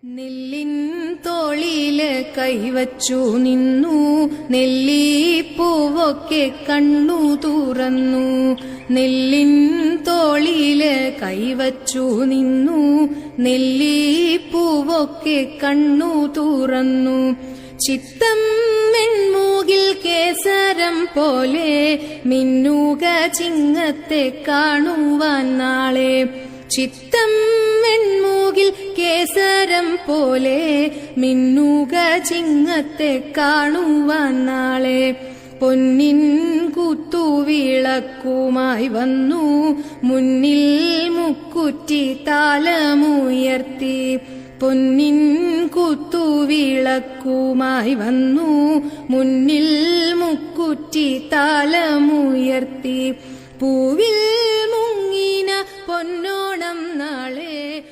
നെല്ലിൻ തോളില് കൈവച്ചു നിന്നു, നെല്ലിപ്പൂവൊക്കെ കണ്ണു തുറന്നു. നെല്ലിൻ തോളില് കൈവച്ചു നിന്നു, നെല്ലിപ്പൂവൊക്കെ കണ്ണു തുറന്നു. ചിത്തം വെൺമൂകിൽ കേസരം പോലെ മിന്നുക ചിങ്ങത്തെ കാണുവാൻ നാളെ. ചിത്തം വെൺമൂകിൽ കേസരം പോലെ മിന്നുക ചിങ്ങത്തെ കാണുവാൻ നാളെ. പൊന്നിൻ കുത്തുവിളക്കുമായി വന്നു, മുന്നിൽ മുക്കുറ്റി താലമുയർത്തി. പൊന്നിൻ കുത്തുവിളക്കുമായി വന്നു, മുന്നിൽ മുക്കുറ്റി താലമുയർത്തി. പൂവിൽ മുങ്ങിന പൊന്നോണം നാളെ.